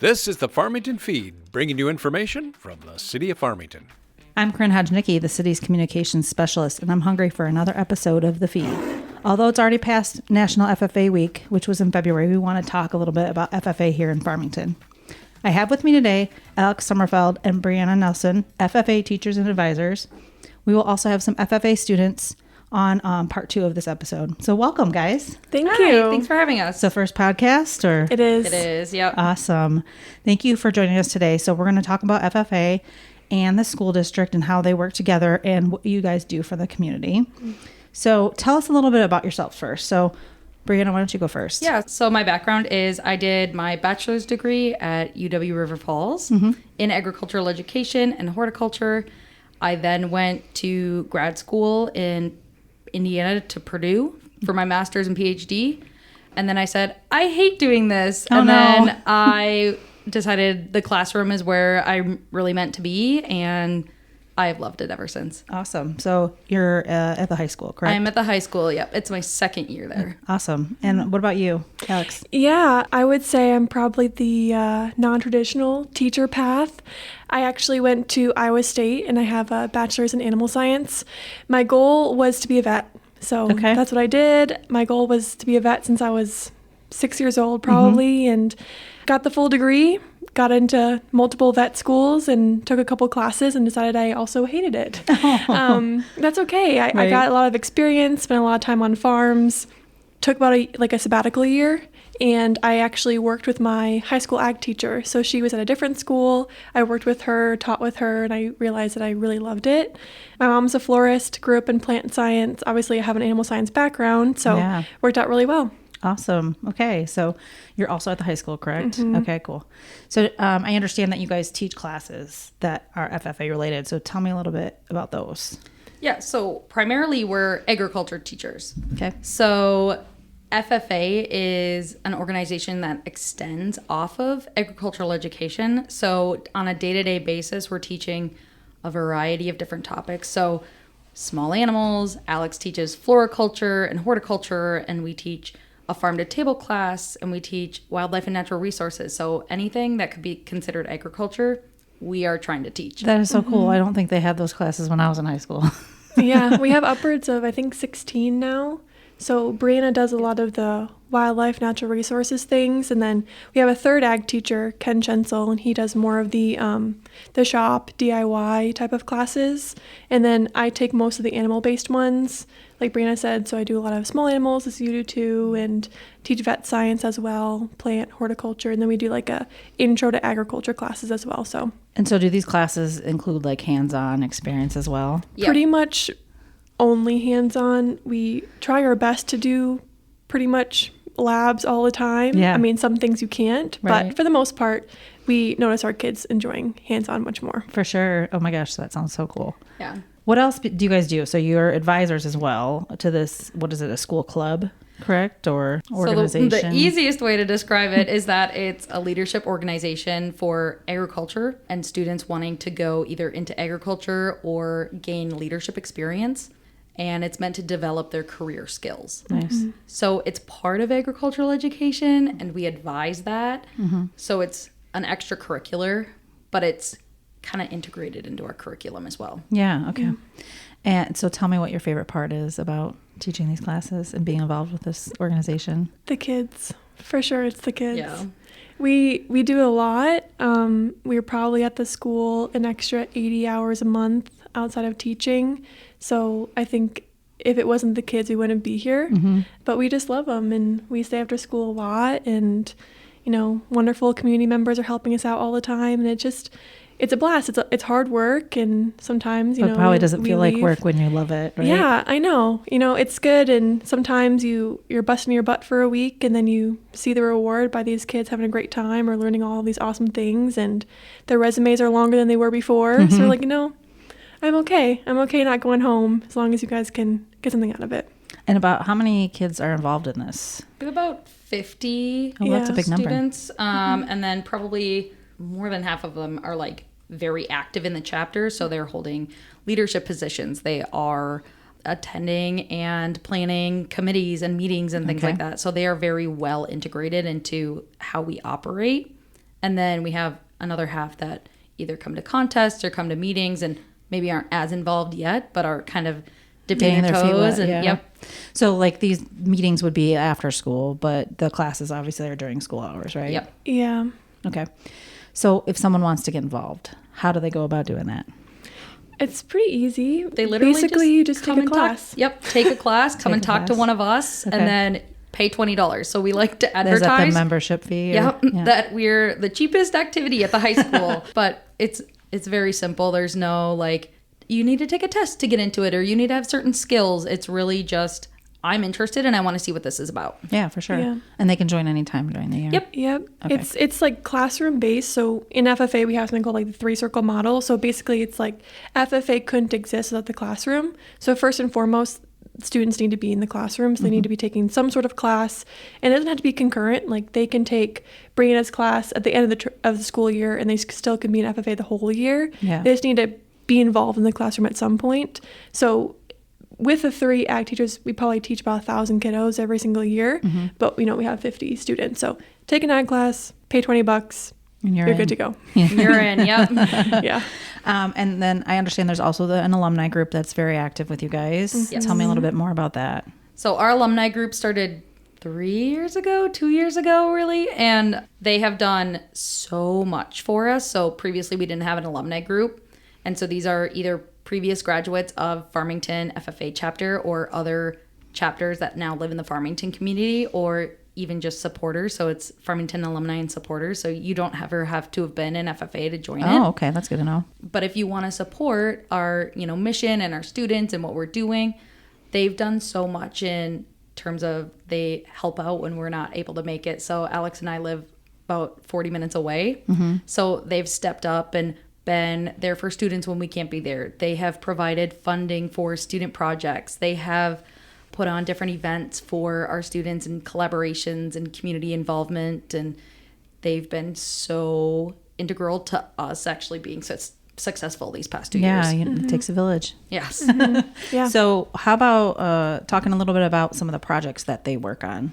This is the Farmington Feed, bringing you information from the city of Farmington. I'm Caryn Hojnicki, the city's communications specialist, and I'm hungry for another episode of The Feed. Although it's already past National FFA Week, which was in February, we want to talk a little bit about FFA here in Farmington. I have with me today Alex Sommerfeld and Brianna Nelson, FFA teachers and advisors. We will also have some FFA students on part 2 of this episode. So welcome, guys. Thank Hi, you. thanks for having us. So first podcast, or? It is. It is, yep. Awesome. Thank you for joining us today. So we're going to talk about FFA and the school district and how they work together and what you guys do for the community. So tell us a little bit about yourself first. So Brianna, why don't you go first? Yeah, so my background is I did my bachelor's degree at UW River Falls in agricultural education and horticulture. I then went to grad school in Indiana to Purdue for my master's and PhD. And then I said, I hate doing this. Then I decided the classroom is where I'm really meant to be. And I've loved it ever since. Awesome. So you're at the high school, correct? I'm at the high school. Yep. It's my second year there. Awesome. And what about you, Alex? Yeah, I would say I'm probably the non-traditional teacher path. I actually went to Iowa State and I have a bachelor's in animal science. My goal was to be a vet. So that's what I did. My goal was to be a vet since I was 6 years old probably, and got the full degree, got into multiple vet schools and took a couple classes and decided I also hated it. That's okay. I got a lot of experience, spent a lot of time on farms, took about a sabbatical year, and I actually worked with my high school ag teacher. So she was at a different school. I worked with her, taught with her, and I realized that I really loved it. My mom's a florist, grew up in plant science. Obviously, I have an animal science background, so worked out really well. Awesome. Okay. So you're also at the high school, correct? Okay, cool. So I understand that you guys teach classes that are FFA related. So tell me a little bit about those. Yeah, so primarily we're agriculture teachers. Okay. So FFA is an organization that extends off of agricultural education. So on a day-to-day basis, we're teaching a variety of different topics. So small animals, Alex teaches floriculture and horticulture, and we teach a farm-to-table class, and we teach wildlife and natural resources. So anything that could be considered agriculture, we are trying to teach. That is so cool. I don't think they had those classes when I was in high school. Yeah, we have upwards of, I think, 16 now. So Brianna does a lot of the wildlife, natural resources things, and then we have a third ag teacher, Ken Chensel, and he does more of the shop DIY type of classes. And then I take most of the animal-based ones, like Brianna said. So I do a lot of small animals, as you do too, and teach vet science as well, plant horticulture, and then we do like a intro to agriculture classes as well. So do these classes include like hands-on experience as well? Yep. Pretty much only hands-on. We try our best to do pretty much labs all the time. Yeah. I mean, some things you can't, Right. but for the most part, we notice our kids enjoying hands-on much more. For sure. Oh my gosh, that sounds so cool. Yeah. What else do you guys do? So you're advisors as well to this, what is it, a school club, correct? Or organization? So the easiest way to describe it is that it's a leadership organization for agriculture and students wanting to go either into agriculture or gain leadership experience. And it's meant to develop their career skills. Nice. So it's part of agricultural education, and we advise that. So it's an extracurricular, but it's kind of integrated into our curriculum as well. Yeah, okay. And so tell me what your favorite part is about teaching these classes and being involved with this organization. The kids. For sure, it's the kids. Yeah. We do a lot. We're probably at the school an extra 80 hours a month outside of teaching. So I think if it wasn't the kids, we wouldn't be here. But we just love them, and we stay after school a lot, and wonderful community members are helping us out all the time, and it's a blast. It's hard work, and sometimes It probably doesn't feel like work when you love it, right? Yeah, I know. It's good, and sometimes you're busting your butt for a week, and then you see the reward by these kids having a great time or learning all of these awesome things, and their resumes are longer than they were before. So we're like, I'm okay. I'm okay not going home as long as you guys can get something out of it. And about how many kids are involved in this? We have about 50 that's a big number. students. And then probably more than half of them are like very active in the chapter. So they're holding leadership positions. They are attending and planning committees and meetings and things like that. So they are very well integrated into how we operate. And then we have another half that either come to contests or come to meetings and maybe aren't as involved yet, but are kind of dipping their toes. And yep. So like these meetings would be after school, but the classes obviously are during school hours, right? Yep. Yeah. Okay. So if someone wants to get involved, how do they go about doing that? It's pretty easy. They literally basically just come take a and class. Talk. Yep. Take a class, come Take and a talk to class. one of us, Okay. and then pay $20. So we like to Is advertise. that the membership fee? Yep. Yeah. That we're the cheapest activity at the high school. But it's very simple. There's no like, you need to take a test to get into it, or you need to have certain skills. It's really just, I'm interested and I want to see what this is about. Yeah, for sure. Yeah. And they can join anytime during the year. Yep. Okay. It's like classroom based. So in FFA we have something called like the 3-circle model. So basically it's like FFA couldn't exist without the classroom. So first and foremost, students need to be in the classroom. So they need to be taking some sort of class, and it doesn't have to be concurrent. Like they can take Brianna's class at the end of the school year, and they still can be in FFA the whole year. Yeah. They just need to be involved in the classroom at some point. So with the 3 ag teachers, we probably teach about 1,000 kiddos every single year, but we have 50 students. So take an ag class, pay $20, And you're in. good to go. You're in. Yep. Yeah. And then I understand there's also an alumni group that's very active with you guys. Tell me a little bit more about that. So our alumni group started 2 years ago, really. And they have done so much for us. So previously we didn't have an alumni group. And so these are either previous graduates of Farmington FFA chapter or other chapters that now live in the Farmington community, or even just supporters. So it's Farmington alumni and supporters. So you don't ever have to have been in FFA to join it. Oh, okay. That's good to know. But if you want to support our, mission and our students and what we're doing, they've done so much in terms of they help out when we're not able to make it. So Alex and I live about 40 minutes away. So they've stepped up and been there for students when we can't be there. They have provided funding for student projects. They have put on different events for our students and collaborations and community involvement. And they've been so integral to us actually being successful these past 2 years. Yeah, it takes a village. Yes. Yeah. So how about talking a little bit about some of the projects that they work on?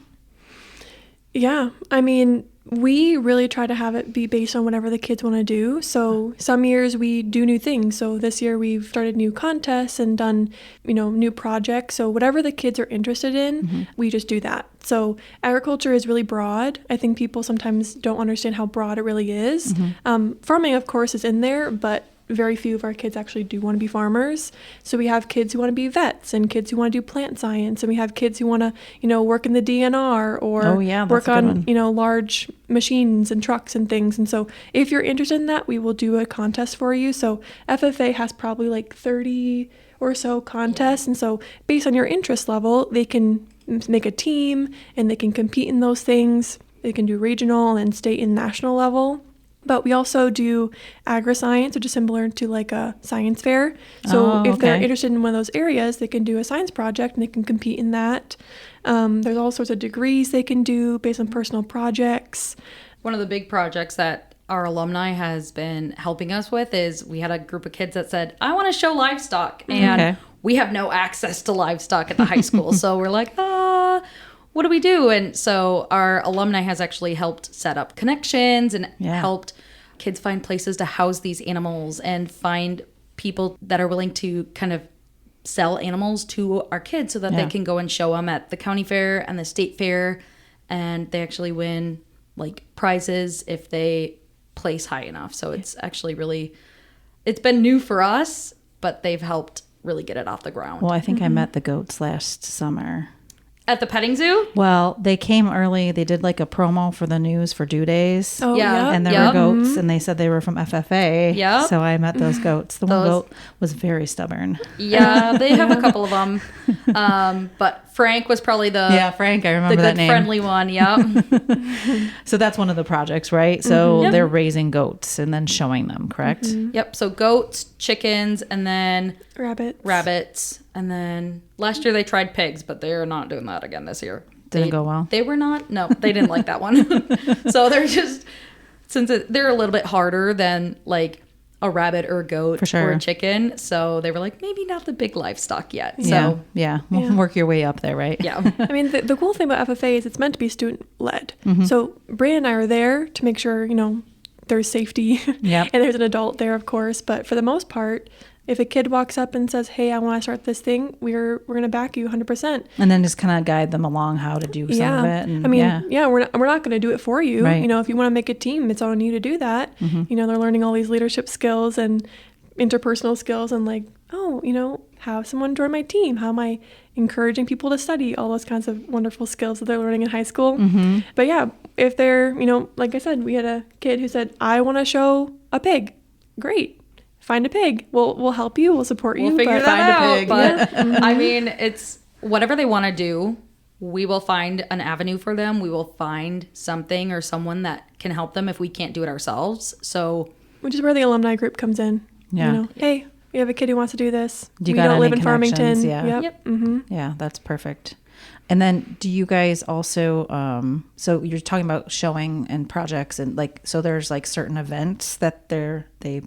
Yeah. I mean, we really try to have it be based on whatever the kids want to do. So some years we do new things. So this year we've started new contests and done, new projects. So whatever the kids are interested in, we just do that. So agriculture is really broad. I think people sometimes don't understand how broad it really is. Farming, of course, is in there, but very few of our kids actually do want to be farmers. So we have kids who want to be vets and kids who want to do plant science, and we have kids who want to, work in the DNR or work on, large machines and trucks and things. And so if you're interested in that, we will do a contest for you. So FFA has probably like 30 or so contests. And so based on your interest level, they can make a team and they can compete in those things. They can do regional and state and national level. But we also do agri-science, which is similar to like a science fair. So if they're interested in one of those areas, they can do a science project and they can compete in that. There's all sorts of degrees they can do based on personal projects. One of the big projects that our alumni has been helping us with is we had a group of kids that said, I want to show livestock. And we have no access to livestock at the high school. So we're like, what do we do? And so our alumni has actually helped set up connections and helped kids find places to house these animals and find people that are willing to kind of sell animals to our kids so that they can go and show them at the county fair and the state fair. And they actually win like prizes if they place high enough. So it's actually really, it's been new for us, but they've helped really get it off the ground. Well, I think I met the goats last summer. At the petting zoo? Well, they came early. They did like a promo for the news for due days. Oh, Yeah. And there were goats, and they said they were from FFA. Yep. So I met those goats. The one goat was very stubborn. Yeah, they have a couple of them. But Frank was probably Frank, I remember the that good name. friendly one. Yep. So that's one of the projects, right? So they're raising goats and then showing them, correct? Yep. So goats, chickens, and then rabbits. And then last year they tried pigs, but they're not doing that again this year. Didn't go well. They were not. No, they didn't like that one. So they're just, they're a little bit harder than like a rabbit or a goat For sure. or a chicken. So they were like, maybe not the big livestock yet. So We'll work your way up there, right? yeah. I mean, the cool thing about FFA is it's meant to be student-led. So Brian and I are there to make sure, there's safety Yep. and there's an adult there, of course. But for the most part, if a kid walks up and says, hey, I want to start this thing, we're going to back you 100%. And then just kind of guide them along how to do some of it. And, I mean, we're not going to do it for you. Right. You know, if you want to make a team, it's on you to do that. You know, they're learning all these leadership skills and interpersonal skills and like, oh, you know, have someone join my team. How am I encouraging people to study? All those kinds of wonderful skills that they're learning in high school. But yeah, if they're, you know, like I said, we had a kid who said, I want to show a pig. Great. Find a pig. We'll help you. We'll support you. We'll figure but that out. pig. But I mean, it's whatever they want to do. We will find an avenue for them. We will find something or someone that can help them if we can't do it ourselves. So, which is where the alumni group comes in. Yeah. You know, hey, we have a kid who wants to do this. Do you We got don't any live in Farmington. connections? Yeah. Yep. Yeah, that's perfect. And then do you guys also, so you're talking about showing and projects and like, so there's like certain events that they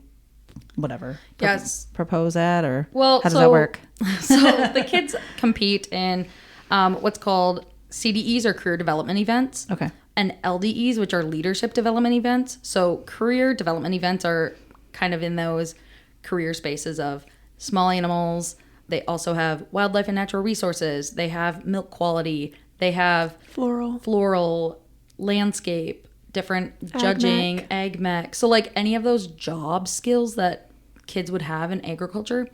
whatever Yes. propose at, or well, how does that work? So the kids compete in what's called CDEs or career development events. Okay. And LDEs, which are leadership development events. So career development events are kind of in those career spaces of small animals. They also have wildlife and natural resources. They have milk quality. They have floral, landscape, different judging, ag mech. So like any of those job skills that kids would have in agriculture,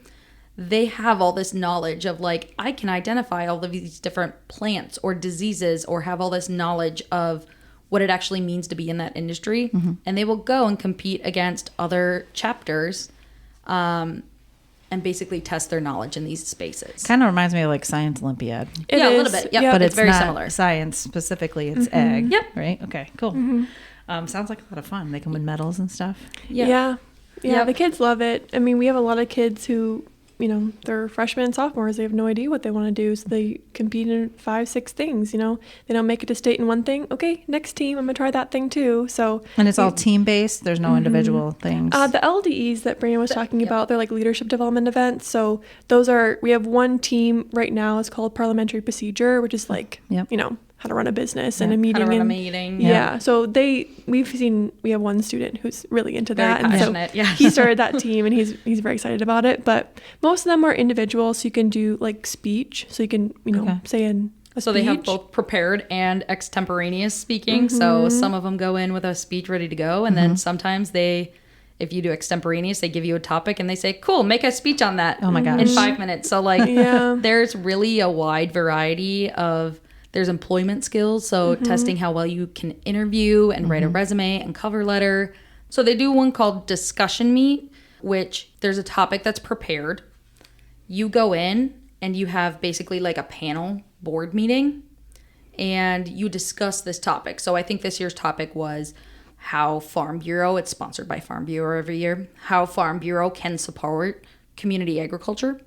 they have all this knowledge of like, I can identify all of these different plants or diseases or have all this knowledge of what it actually means to be in that industry. And they will go and compete against other chapters and basically test their knowledge in these spaces. Kind of reminds me of like Science Olympiad. It a is. little bit. Yep. Yep. But It's it's very not similar. science specifically, it's ag. Yep. Right? Okay, cool. Sounds like a lot of fun. They can win medals and stuff. Yeah. Yep. The kids love it. I mean, we have a lot of kids who, you know, they're freshmen and sophomores. They have no idea what they want to do. So they compete in 5-6 things, you know. They don't make it to state in one thing. Okay, next team, I'm going to try that thing too. So And it's all team-based? There's no individual things? the LDEs that Brandon was talking about, they're like leadership development events. So those are, we have one team right now. It's called parliamentary procedure, which is like, Yep. you know, how to run a business and a meeting. How to run a and, meeting. Yeah. So we have one student who's really into Very that. And passionate, so yeah. he started that team and he's very excited about it. But most of them are individual. So you can do like speech. So you can, you know, Okay. say in a So speech. they have both prepared and extemporaneous speaking. So some of them go in with a speech ready to go. And then sometimes if you do extemporaneous, they give you a topic and they say, cool, make a speech on that. Oh my gosh. In 5 minutes. So like Yeah. there's really a wide variety of, there's employment skills. So testing how well you can interview and write a resume and cover letter. So they do one called discussion meet, which there's a topic that's prepared. You go in and you have basically like a panel board meeting and you discuss this topic. So I think this year's topic was how Farm Bureau, it's sponsored by Farm Bureau every year, how Farm Bureau can support community agriculture.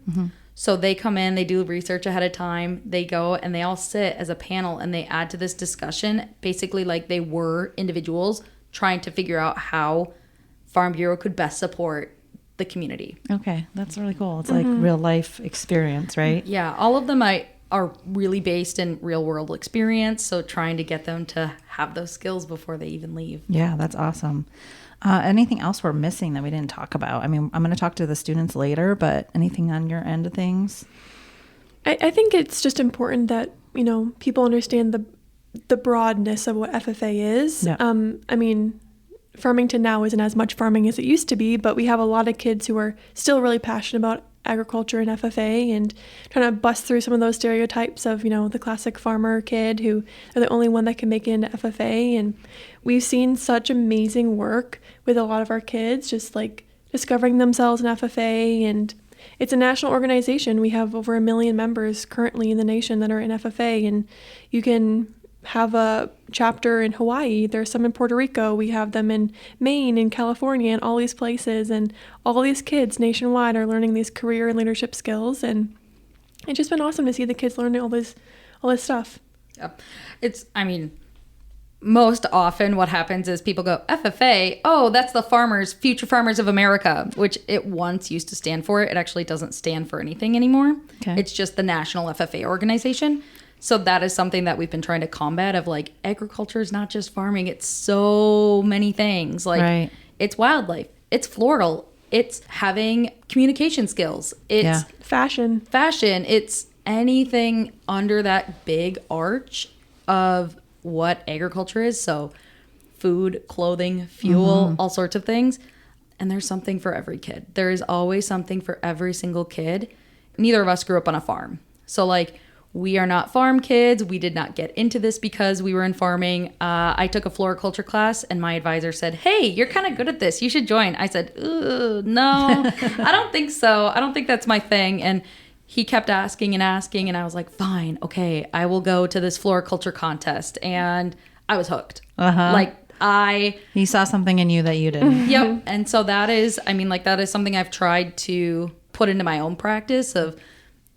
So they come in, they do research ahead of time, they go and they all sit as a panel and they add to this discussion, basically like they were individuals trying to figure out how Farm Bureau could best support the community. Okay, that's really cool. It's like real life experience, right? Yeah, all of them are really based in real world experience. So trying to get them to have those skills before they even leave. Yeah, that's awesome. Anything else we're missing that we didn't talk about? I mean, I'm going to talk to the students later, but anything on your end of things? I think it's just important that, you know, people understand the broadness of what FFA is. Yeah. I mean, Farmington now isn't as much farming as it used to be, but we have a lot of kids who are still really passionate about agriculture and FFA and trying to bust through some of those stereotypes of, you know, the classic farmer kid who are the only one that can make it into FFA. And we've seen such amazing work with a lot of our kids, just like discovering themselves in FFA. And it's a national organization. We have over 1 million members currently in the nation that are in FFA, and you can have a chapter in Hawaii. There's some in Puerto Rico. We have them in Maine and California and all these places. And all these kids nationwide are learning these career and leadership skills. And it's just been awesome to see the kids learning all this stuff. Yep. Most often what happens is people go, FFA, oh, that's the Future Farmers of America, which it once used to stand for. It actually doesn't stand for anything anymore. Okay. It's just the National FFA organization. So that is something that we've been trying to combat of like, agriculture is not just farming. It's so many things. Like it's wildlife, it's floral, it's having communication skills, it's fashion, it's anything under that big arch of what agriculture is. So food, clothing, fuel, all sorts of things. And there's something for every kid. There is always something for every single kid. Neither of us grew up on a farm. So like, we are not farm kids. We did not get into this because we were in farming. I took a floriculture class and my advisor said, hey, you're kind of good at this. You should join. I said, no, I don't think so. I don't think that's my thing. And he kept asking and asking. And I was like, fine, okay, I will go to this floriculture contest. And I was hooked. Like he saw something in you that you didn't. Yep. And so that is, I mean, like that is something I've tried to put into my own practice of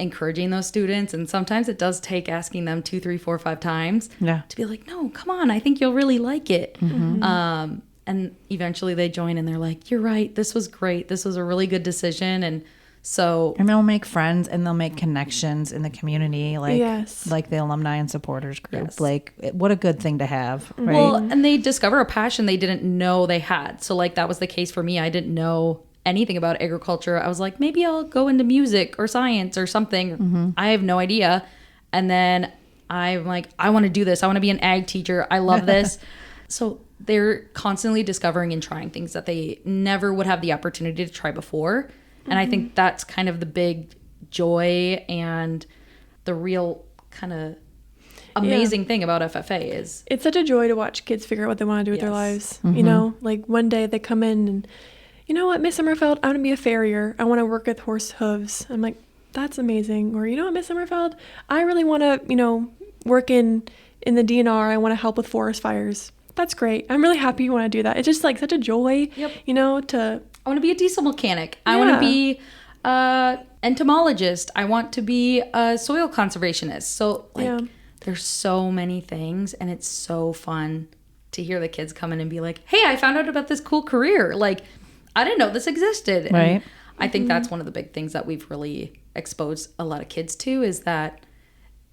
encouraging those students. And sometimes it does take asking them 2, 3, 4, 5 times to be like, no, come on, I think you'll really like it. And eventually they join and they're like, you're right, this was great, this was a really good decision. And they'll make friends and they'll make connections in the community, like like the alumni and supporters group. Like, what a good thing to have, right? Well, and they discover a passion they didn't know they had. So like that was the case for me. I didn't know anything about agriculture. I was like, maybe I'll go into music or science or something. I have no idea. And then I'm like, I want to do this. I want to be an ag teacher. I love this. So they're constantly discovering and trying things that they never would have the opportunity to try before. And I think that's kind of the big joy and the real kind of amazing thing about FFA is it's such a joy to watch kids figure out what they want to do with their lives. You know, like one day they come in and, you know what, Miss Sommerfeld, I want to be a farrier. I want to work with horse hooves. I'm like, that's amazing. Or, you know what, Miss Sommerfeld, I really want to, you know, work in the DNR. I want to help with forest fires. That's great. I'm really happy you want to do that. It's just like such a joy, you know, I want to be a diesel mechanic. I want to be entomologist. I want to be a soil conservationist. So like, there's so many things, and it's so fun to hear the kids come in and be like, hey, I found out about this cool career. Like, I didn't know this existed. Right. And I think that's one of the big things that we've really exposed a lot of kids to is that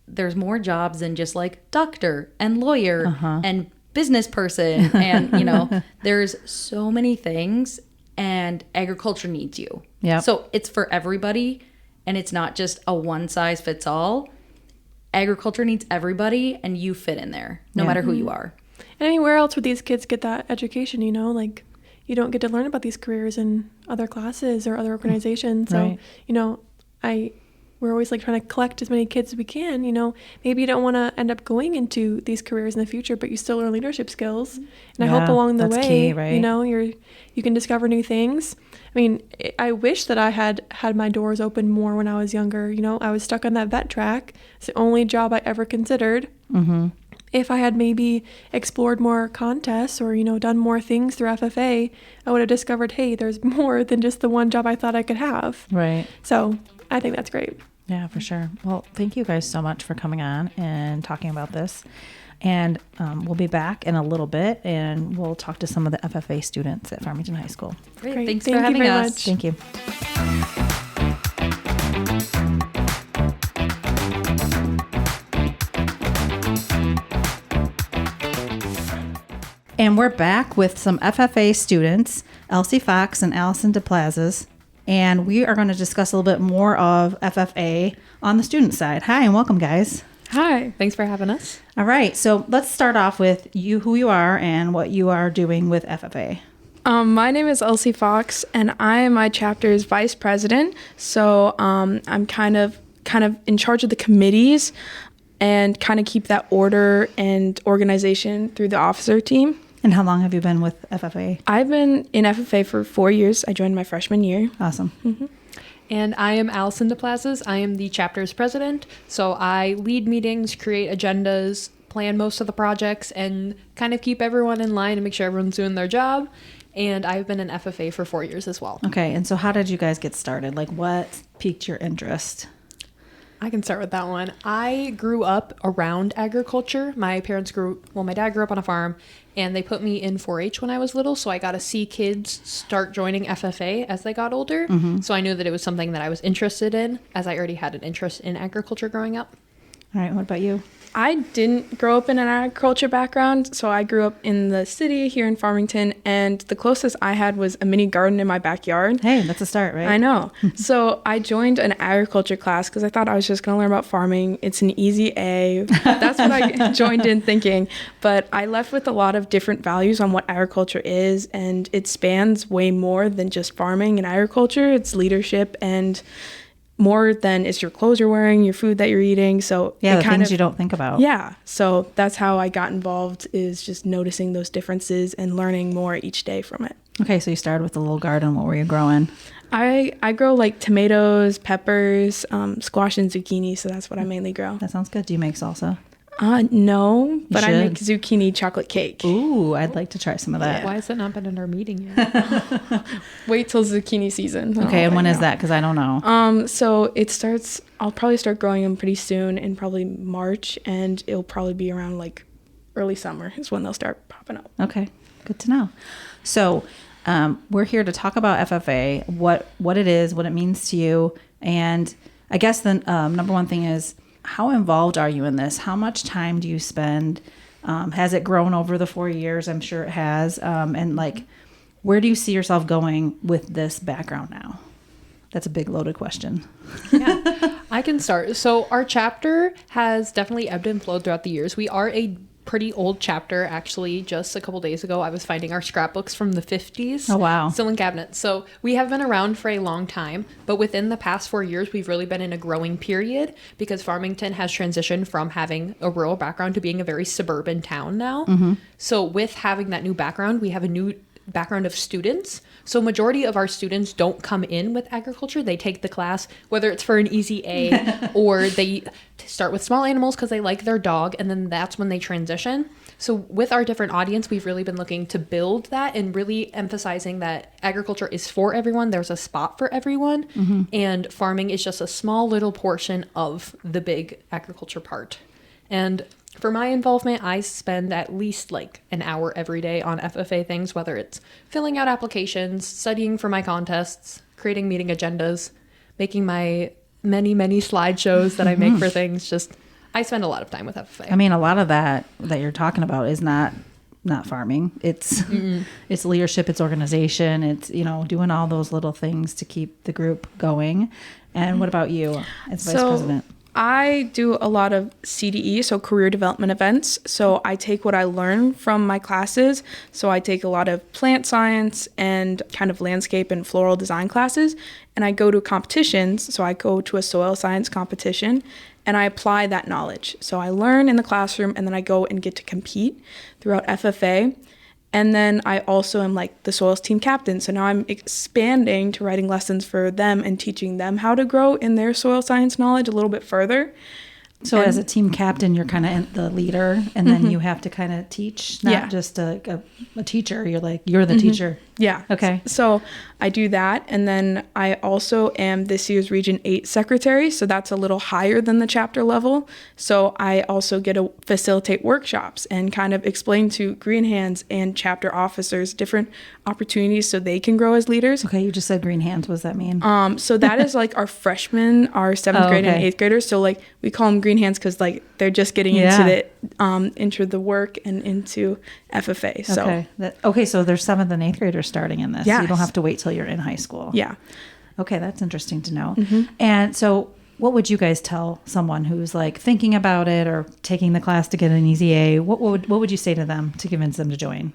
there's more jobs than just like doctor and lawyer and business person. And, you know, there's so many things, and agriculture needs you. So it's for everybody, and it's not just a one size fits all. Agriculture needs everybody, and you fit in there no matter who you are. And I mean, where else would these kids get that education, you know? Like, you don't get to learn about these careers in other classes or other organizations. So, you know, we're always like trying to collect as many kids as we can. You know, maybe you don't want to end up going into these careers in the future, but you still learn leadership skills. And I hope along the way, key, right? You know, you can discover new things. I mean, I wish that I had my doors open more when I was younger. You know, I was stuck on that vet track. It's the only job I ever considered. If I had maybe explored more contests or, you know, done more things through FFA, I would have discovered, hey, there's more than just the one job I thought I could have. Right. So I think that's great. Yeah, for sure. Well, thank you guys so much for coming on and talking about this. And we'll be back in a little bit, and we'll talk to some of the FFA students at Farmington High School. Great. Thanks for having us. Much. Thank you. And we're back with some FFA students, Elsie Fox and Allison DePlazas, and we are going to discuss a little bit more of FFA on the student side. Hi, and welcome, guys. Hi, thanks for having us. All right, so let's start off with who you are and what you are doing with FFA. My name is Elsie Fox, and I am my chapter's vice president. So I'm kind of in charge of the committees and kind of keep that order and organization through the officer team. And how long have you been with FFA? I've been in FFA for 4 years. I joined my freshman year. Awesome. Mm-hmm. And I am Allison DePlazas. I am the chapter's president. So I lead meetings, create agendas, plan most of the projects, and kind of keep everyone in line and make sure everyone's doing their job. And I've been in FFA for 4 years as well. Okay. And so how did you guys get started? Like, what piqued your interest? I can start with that one. I grew up around agriculture. My dad grew up on a farm, and they put me in 4-H when I was little, so I got to see kids start joining FFA as they got older. Mm-hmm. So I knew that it was something that I was interested in, as I already had an interest in agriculture growing up. All right, what about you? I didn't grow up in an agriculture background, so I grew up in the city here in Farmington, and the closest I had was a mini garden in my backyard. Hey, that's a start, right? I know. So I joined an agriculture class because I thought I was just going to learn about farming. It's an easy A. That's what I joined in thinking. But I left with a lot of different values on what agriculture is, and it spans way more than just farming and agriculture. It's leadership and more than it's your clothes you're wearing, your food that you're eating. So Yeah, it the kind things of, you don't think about. yeah. So that's how I got involved, is just noticing those differences and learning more each day from it. Okay, so you started with a little garden. What were you growing? I grow like tomatoes, peppers, squash, and zucchini. So that's what I mainly grow. That sounds good. Do you make salsa? No, but I make should. zucchini chocolate cake. Ooh, I'd like to try some of that. Why has it not been in our meeting yet? Wait till zucchini season. Okay, and when is that? that? Because I don't know. So it starts, I'll probably start growing them pretty soon in probably March, and it'll probably be around like early summer is when they'll start popping up. Okay, good to know. So we're here to talk about FFA, what it is, what it means to you, and I guess the number one thing is, how involved are you in this? How much time do you spend? Has it grown over the 4 years? I'm sure it has. And like, where do you see yourself going with this background now? That's a big loaded question. Yeah, I can start. So our chapter has definitely ebbed and flowed throughout the years. We are a pretty old chapter. Actually, just a couple days ago, I was finding our scrapbooks from the 50s. Oh, wow. Still in cabinets. So we have been around for a long time, but within the past 4 years, we've really been in a growing period because Farmington has transitioned from having a rural background to being a very suburban town now. Mm-hmm. So with having that new background, we have a new background of students. So majority of our students don't come in with agriculture. They take the class, whether it's for an easy A or they start with small animals because they like their dog, and then that's when they transition. So with our different audience, we've really been looking to build that and really emphasizing that agriculture is for everyone. There's a spot for everyone, and farming is just a small little portion of the big agriculture part. And for my involvement, I spend at least like an hour every day on FFA things, whether it's filling out applications, studying for my contests, creating meeting agendas, making my many slideshows that I make for things. Just, I spend a lot of time with FFA. I mean, a lot of that you're talking about is not farming. It's it's leadership, it's organization, it's, doing all those little things to keep the group going. And what about you as vice president? I do a lot of CDE, so career development events. So I take what I learn from my classes. So I take a lot of plant science and kind of landscape and floral design classes, and I go to competitions. So I go to a soil science competition and I apply that knowledge. So I learn in the classroom and then I go and get to compete throughout FFA. And then I also am like the soils team captain. So now I'm expanding to writing lessons for them and teaching them how to grow in their soil science knowledge a little bit further. So as a team captain, you're kind of the leader, and then you have to kind of teach, not Yeah. just a teacher. You're the teacher. Yeah. Okay. So I do that. And then I also am this year's Region 8 secretary. So that's a little higher than the chapter level. So I also get to facilitate workshops and kind of explain to green hands and chapter officers different opportunities so they can grow as leaders. Okay, you just said green hands. What does that mean? So that is like our freshmen, our 7th grade and okay. 8th graders. So like we call them green hands because like they're just getting into the work and into FFA. So Okay, so there's 7th and 8th graders starting in this. Yes. You don't have to wait till you're in high school. yeah. Okay, that's interesting to know. And so what would you guys tell someone who's like thinking about it or taking the class to get an easy A? What would you say to them to convince them to join?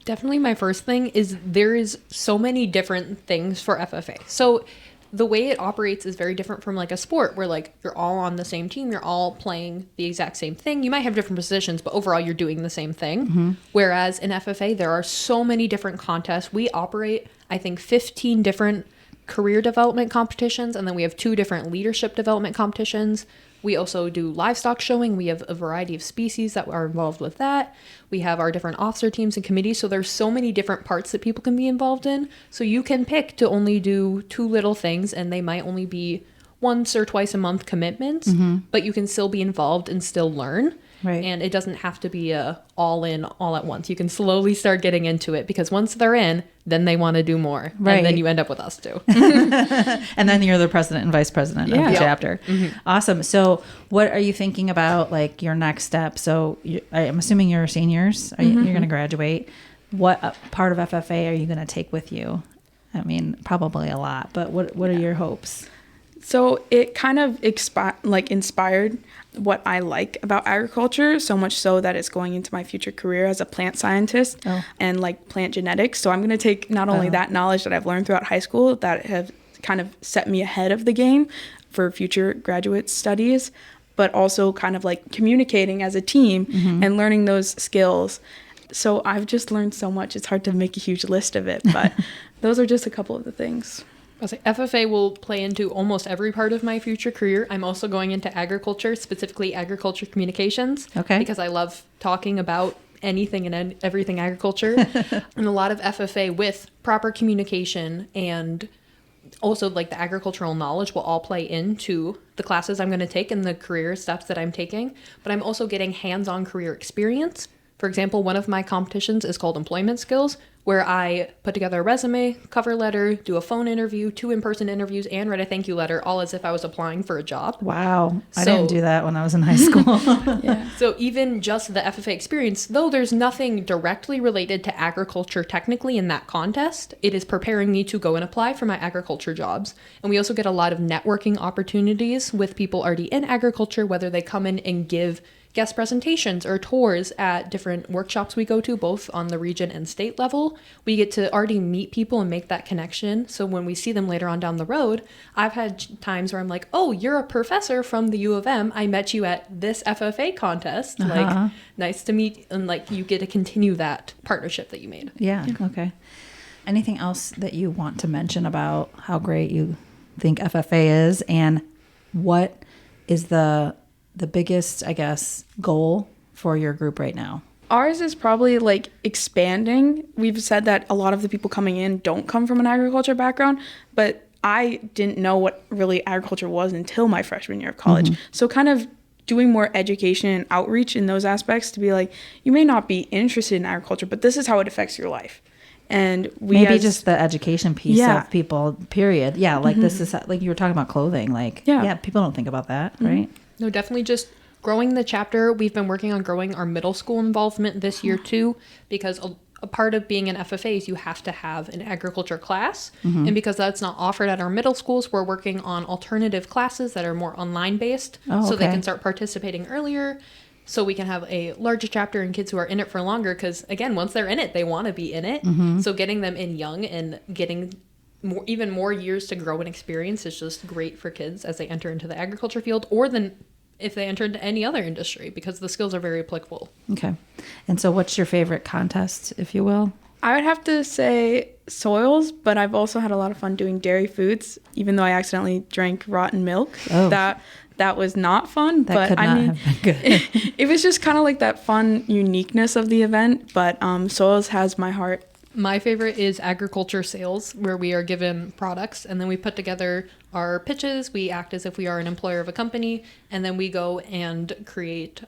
Definitely my first thing is there is so many different things for FFA. So the way it operates is very different from like a sport where like you're all on the same team, you're all playing the exact same thing. You might have different positions, but overall you're doing the same thing. Whereas in FFA, there are so many different contests. We operate, I think, 15 different career development competitions, and then we have 2 different leadership development competitions. We also do livestock showing. We have a variety of species that are involved with that. We have our different officer teams and committees. So there's so many different parts that people can be involved in. So you can pick to only do 2 little things, and they might only be once or twice a month commitments, but you can still be involved and still learn. Right. And it doesn't have to be a all in all at once. You can slowly start getting into it, because once they're in, then they want to do more. Right. And then you end up with us too. And then you're the president and vice president of the Yeah. chapter. Awesome. So what are you thinking about, like, your next step? So I'm assuming you're seniors. You're going to graduate. What part of FFA are you going to take with you? I mean, probably a lot, but what are your hopes? So it kind of inspired what I like about agriculture, so much so that it's going into my future career as a plant scientist and like plant genetics. So I'm going to take not only that knowledge that I've learned throughout high school that have kind of set me ahead of the game for future graduate studies, but also kind of like communicating as a team and learning those skills. So I've just learned so much. It's hard to make a huge list of it, but those are just a couple of the things. I'll say FFA will play into almost every part of my future career. I'm also going into agriculture, specifically agriculture communications. Okay. Because I love talking about anything and everything agriculture. And a lot of FFA with proper communication and also like the agricultural knowledge will all play into the classes I'm going to take and the career steps that I'm taking. But I'm also getting hands-on career experience. For example, one of my competitions is called Employment Skills, where I put together a resume, cover letter, do a phone interview, 2 in-person interviews, and write a thank you letter, all as if I was applying for a job. Wow. I didn't do that when I was in high school. So even just the FFA experience, though there's nothing directly related to agriculture technically in that contest, it is preparing me to go and apply for my agriculture jobs. And we also get a lot of networking opportunities with people already in agriculture, whether they come in and give guest presentations or tours at different workshops we go to, both on the region and state level. We get to already meet people and make that connection. So when we see them later on down the road, I've had times where I'm like, oh, you're a professor from the U of M. I met you at this FFA contest. Like, nice to meet. And like, you get to continue that partnership that you made. Yeah. Okay. Anything else that you want to mention about how great you think FFA is, and what is the biggest, I guess, goal for your group right now? Ours is probably like expanding. We've said that a lot of the people coming in don't come from an agriculture background, but I didn't know what really agriculture was until my freshman year of college. So kind of doing more education and outreach in those aspects to be like, you may not be interested in agriculture, but this is how it affects your life. And we just the education piece of people, period. Yeah, like this is like you were talking about clothing. Like, people don't think about that, right? No, definitely just growing the chapter. We've been working on growing our middle school involvement this year too, because a part of being an FFA is you have to have an agriculture class. And because that's not offered at our middle schools, we're working on alternative classes that are more online based. So they can start participating earlier. So we can have a larger chapter and kids who are in it for longer. Because again, once they're in it, they want to be in it. So getting them in young and getting even more years to grow and experience is just great for kids as they enter into the agriculture field, or then if they enter into any other industry, because the skills are very applicable. Okay. And so what's your favorite contest, if you will? I would have to say soils, but I've also had a lot of fun doing dairy foods, even though I accidentally drank rotten milk. That was not fun, That but could not have been good. it was just kind of like that fun uniqueness of the event, but soils has my heart. My favorite is agriculture sales, where we are given products and then we put together our pitches. We act as if we are an employer of a company, and then we go and create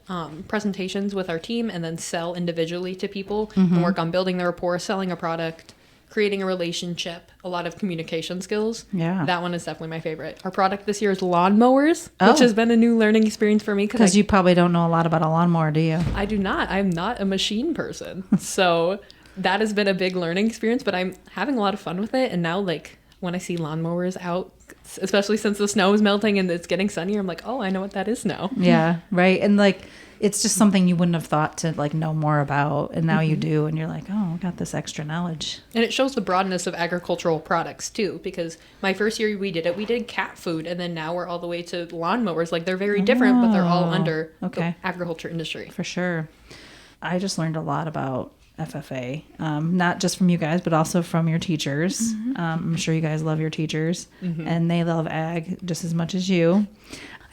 presentations with our team and then sell individually to people and work on building the rapport, selling a product, creating a relationship, a lot of communication skills. Yeah. That one is definitely my favorite. Our product this year is lawnmowers, which has been a new learning experience for me. Because you probably don't know a lot about a lawnmower, do you? I do not. I'm not a machine person. So that has been a big learning experience, but I'm having a lot of fun with it. And now, like, when I see lawnmowers out, especially since the snow is melting and it's getting sunnier, I'm like, oh, I know what that is now. Yeah, right. And like, it's just something you wouldn't have thought to like know more about, and now you do, and you're like, oh, I got this extra knowledge. And it shows the broadness of agricultural products too, because my first year we did cat food, and then now we're all the way to lawnmowers. Like, they're very different, but they're all under the agriculture industry. For sure. I just learned a lot about FFA, not just from you guys, but also from your teachers. I'm sure you guys love your teachers, and they love ag just as much as you.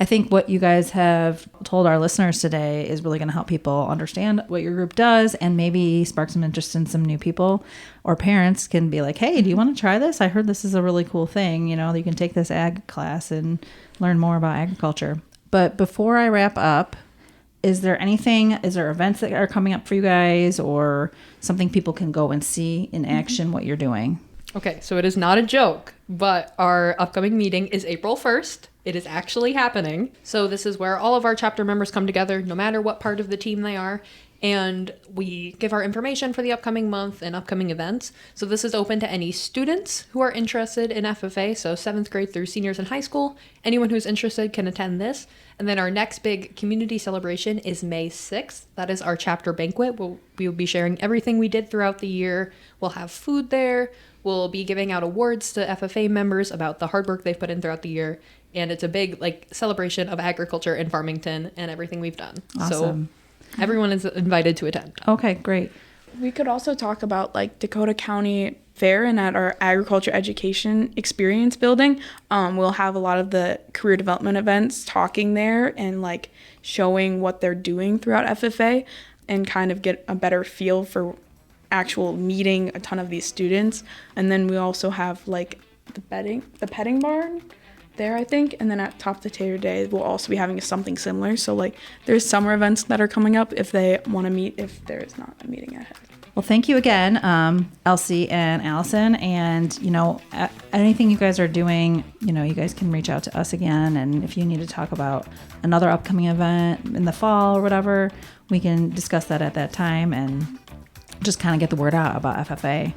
I think what you guys have told our listeners today is really going to help people understand what your group does, and maybe spark some interest in some new people, or parents can be like, hey, do you want to try this? I heard this is a really cool thing. You know, you can take this ag class and learn more about agriculture. But before I wrap up, is there events that are coming up for you guys, or something people can go and see in action what you're doing? Okay, so it is not a joke, but our upcoming meeting is April 1st. It is actually happening. So this is where all of our chapter members come together, no matter what part of the team they are, and we give our information for the upcoming month and upcoming events. So this is open to any students who are interested in FFA, so 7th grade through seniors in high school. Anyone who's interested can attend this. And then our next big community celebration is May 6th. That is our chapter banquet. We will be sharing everything we did throughout the year. We'll have food there. We'll be giving out awards to FFA members about the hard work they've put in throughout the year. And it's a big celebration of agriculture in Farmington and everything we've done. Awesome. So everyone is invited to attend. Okay, great. We could also talk about Dakota County Fair, and at our agriculture education experience building, we'll have a lot of the career development events talking there and showing what they're doing throughout FFA, and kind of get a better feel for actual meeting a ton of these students. And then we also have the petting barn there, I think, and then at Top of the Tater Day we'll also be having something similar. So there's summer events that are coming up if they want to meet, if there is not a meeting ahead. Well, thank you again, Elsie and Allison. And, anything you guys are doing, you guys can reach out to us again. And if you need to talk about another upcoming event in the fall or whatever, we can discuss that at that time and just kind of get the word out about FFA.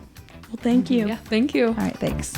Well, thank you. Yeah, thank you. All right, thanks.